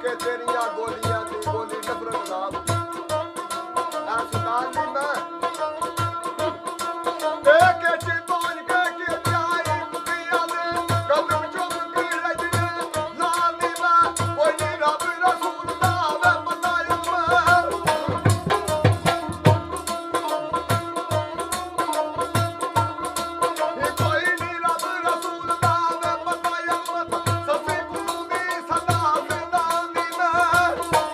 ਕੇ ਤੇਰੀਆਂ ਗੋਲੀਆਂ ਦੀ ਗੋਲੀ ਨਫ਼ਰਤ ਨਾਲ ਆ ਸੁਨਾਲ ਦੀ ਮੈਂ ਕੇ ਚਿਤੋਂ ਕੇ ਕੀ ਪਿਆਈ ਪਿਆ ਦੇ ਕਦਮ ਚੁੱਕ ਕੇ ਲੱਜੇ ਨਾਲ ਦੀ ਮੈਂ ਕੋਈ ਨਹੀਂ ਰੱਬ ਰਸੂਲ ਦਾ ਵੇ ਪਤਾ ਮੈਂ ਕੋਈ ਨਹੀਂ ਰੱਬ ਰਸੂਲ ਦਾ ਵੇ ਪਤਾ ਸਫੀ ਗੁਰੂ ਦੀ ਸਦਾ ਫਿਰਦਾ ਦੀ ਮੈਂ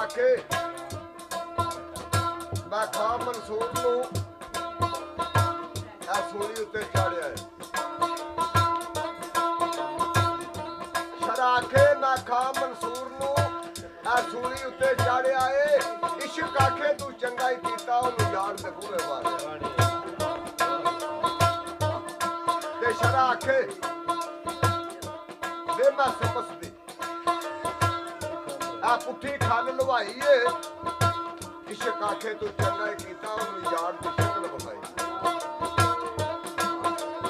आखे मैं खां मंसूर नूं आ सूली उत्ते चाड़िया है शरा आखे मैं खां मंसूर नूं आ सूली उत्ते चाड़िया है इश्क आखे तू चंगा ही कीता ओनू यार दे बूहे मारिया ते शरा आखे वे मैं समझदी आ पुठी खल लवाई है इश्क आखे तू चंगा ही कीता ओनू यार दी शक्ल बखाई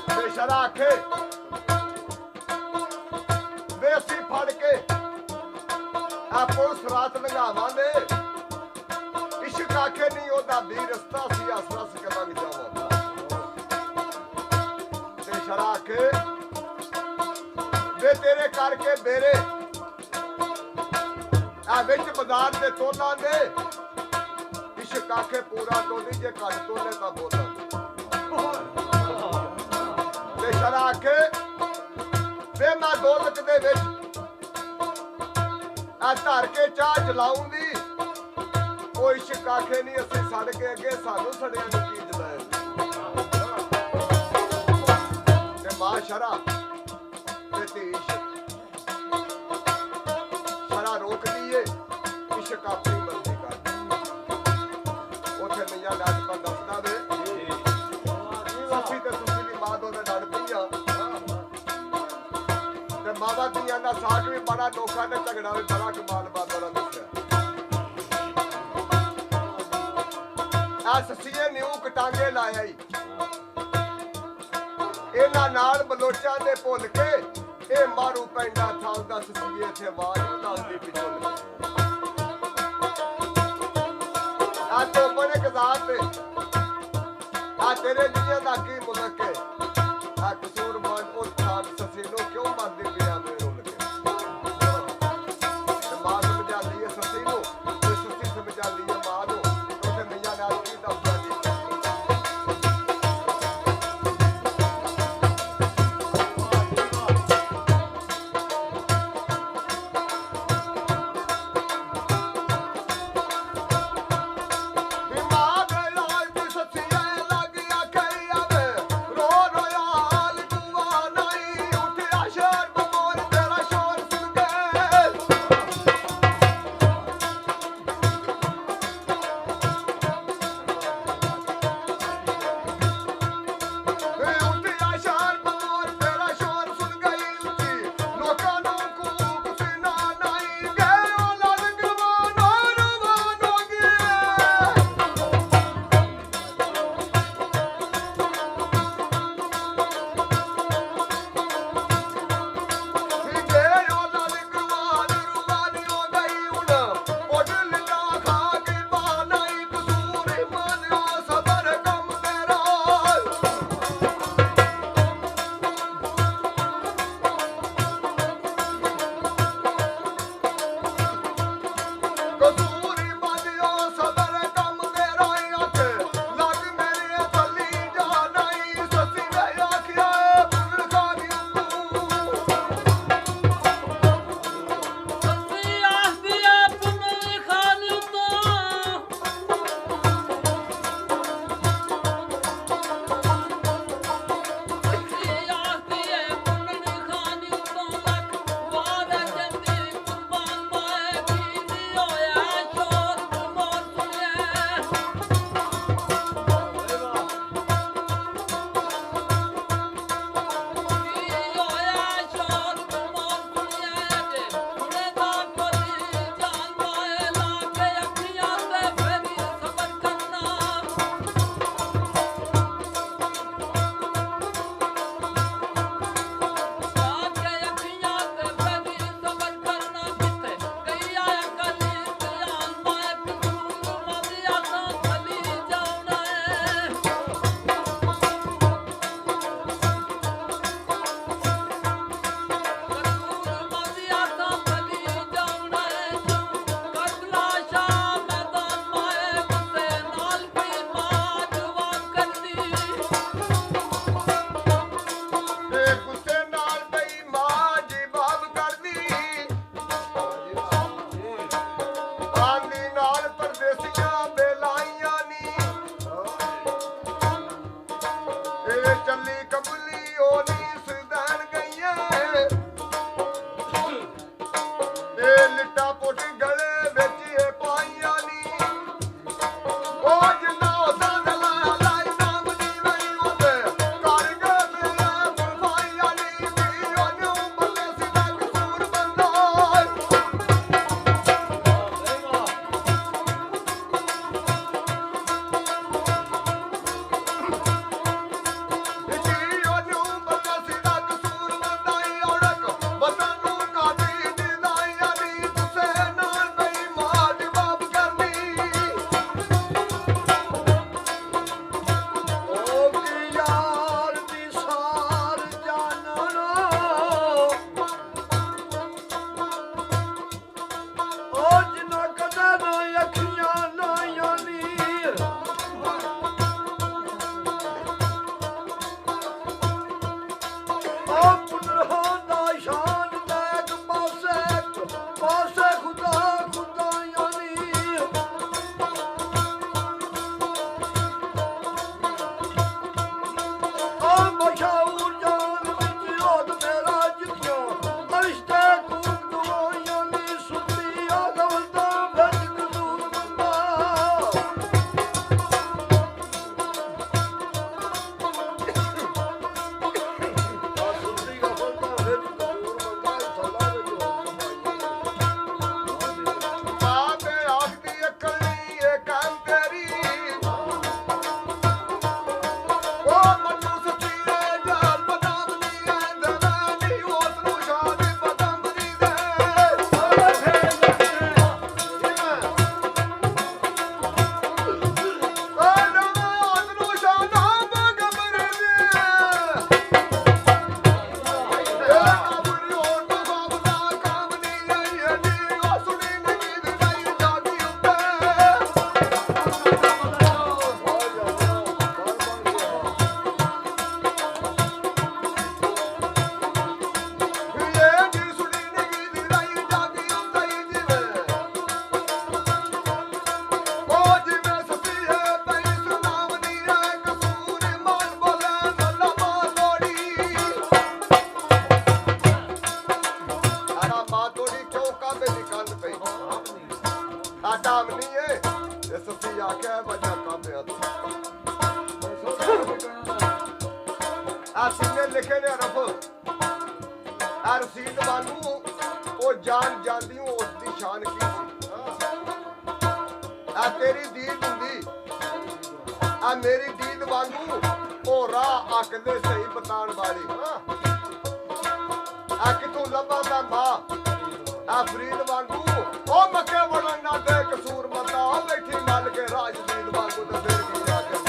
ते शरा आखे वे असी फड़ के आ पुलिस रात लंघावांगे इश्क आखे नहीं ओदा भी रस्ता सी आसरा सी लंघ जावांगा ते शरा आखे वे तेरे करके बेरे आ विच बाजार दे तोला दे इश्क आखे पूरा तोली जे घट तोले ता बोला ते शरा आखे वे मैं दौलत दे विच आ धर के चाह जलाऊंगी ओ इश्क आखे नहीं असी सड़ के अगे सानू सड़िया नूं की जलाए ते मां शरा ते धी शरा रोक दिए इश्क अपनी मर्जी कर उथे मियां डॉक्टर दसदा वे ससी ते सुसी दी मां दोने लड़ पईयां ते मावा धीआं दा साथ भी बड़ा नोखा ते झगड़ा भी बड़ा कमाल बाबा ने दस्सिया आ ससीए न्यू कटांगे लाया ही इन्हां नाल बलोचां दे भुल के ए मारू पैंदा थांदा ससीए थे आवाज उडालदी पिछों आ तो बड़े गजात आ तेरे जियां दा की मुल्क है आ कसूर मान उस खान ससी नु क्यों मारदी पिया मेरे रुल के ते मां समझांदी है ससी नु ते ससी समझांदी है मां नु उसे मियां नाल की दसदा जी ਪੁੱਟ ਗਲੇ ਵਿੱਚ ਇਹ ਪਾਈਆਂ ਨੀ ਉਹ ਜਿੰਨਾ ਸਾਧ ਲਾਇਆ ਲਾਈ ਨਾਮ ਦੀ ਲਈ ਉਹਦੇ ਕਰ ਗਏ ਮੇਰੇ ਬੁਲਵਾਈਆਂ ਨੀ ਵੀ ਉਹਨੂੰ ਬੰਦੇ ਸਿੱਧਾ ਕਸੂਰ ਬੰਦਾ ਲਿਖੇ ਨੇ ਰਫ ਆ ਰਸੀਦ ਵਾਂਗੂ ਉਹ ਜਾਨ ਜਾਂਦੀ ਉਸ ਦੀ ਸ਼ਾਨ ਕੀ ਸੀ ਆ ਤੇਰੀ ਦੀਦ ਹੁੰਦੀ ਆ ਮੇਰੀ ਦੀਦ ਵਾਂਗੂ ਉਹ ਰਾਹ ਅਕਲੇ ਸਹੀ ਬਤਾਉਣ ਵਾਲੀ ਆ ਕਿਥੋਂ ਲੱਭਾ ਦਾ ਮਾਂ ਆ ਫਰੀਦ ਵਾਂਗੂ ਉਹ ਮੱਕੇ ਵੜਨ ਨਾ ਦੇ ਕਸੂਰ ਮਤਾ ਬੈਠੀ ਮੱਲ ਕੇ ਰਾਜਦੀਦ ਵਾਂਗੂ ਤੇ ਫਿਰ ਕੀ ਆ ਕੇ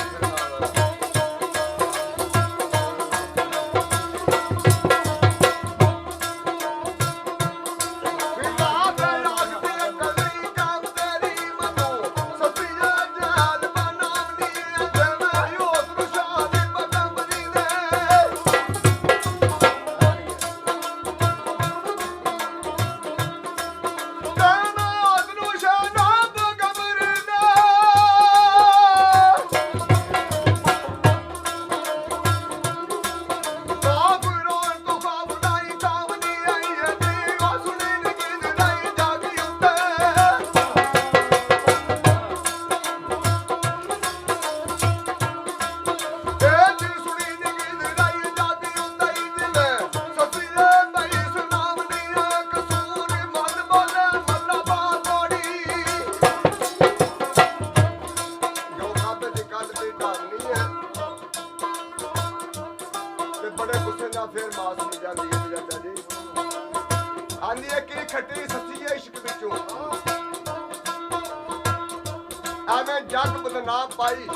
ਐਵੇਂ ਜੱਗ ਬਦਨਾਮ ਪਾਈ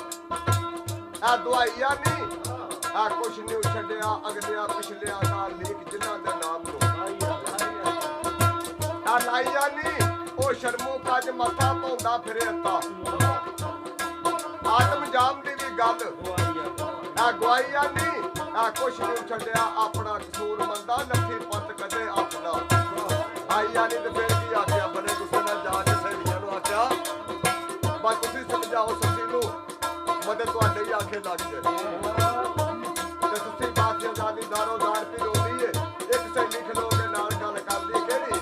ਆ ਦੁਆਈਆ ਨਹੀਂ ਆ ਕੁਛ ਨਹੀਂ ਛੱਡਿਆ ਅਗਲਿਆਂ ਪਿਛਲਿਆਂ ਦਾ ਲੇਖ ਜਿਨ੍ਹਾਂ ਦੇ ਨਾਮ ਨੂੰ ਆ ਲਾਈਆ ਨਹੀਂ ਉਹ ਸ਼ਰਮੂ ਕੱਜ ਮੱਥਾ ਪਾਉਂਦਾ ਫਿਰੇ ਅੱਤਾ ਆਤਮ ਜਾਮ ਦੀ ਵੀ ਗੱਲ ਆ ਗਵਾਈਆ ਨਹੀਂ ਆ ਕੁਛ ਨਹੀਂ ਛੱਡਿਆ ਆਪਣਾ ਕਸੂਰ ਮੰਦਾ ਲੱਖੀ ਪੱਤ ਕਦੇ ਆਪਣਾ ਆਈਆ ਨਹੀਂ ਤੇ ਫਿਰ ਕੀ ਆਖਿਆ ਬੜੇ ਗੁੱਸੇ ਨਾਲ ਜਾ ਕੇ ਸਹੇਲੀਆਂ ਨੂੰ ਆਖਿਆ ਬਸ ਤੁਸੀਂ ਸਮਝਾਓ ਸੱਚੀ ਨੂੰ ਮਦਦ ਤੁਹਾਡੇ ਹੀ ਆਖੇ ਲੱਗ ਜਾਏ ਤੇ ਤੁਸੀਂ ਬਾਤ ਆਜ਼ਾਦੀ ਦਾਰੋ ਦਾਰ ਪੀ ਰੋਂਦੀ ਏ ਇੱਕ ਸਹੇਲੀ ਖਲੋ ਕੇ ਨਾਲ ਗੱਲ ਕਰਦੀ ਕਿਹੜੀ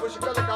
ਮੁਸ਼ਕਲ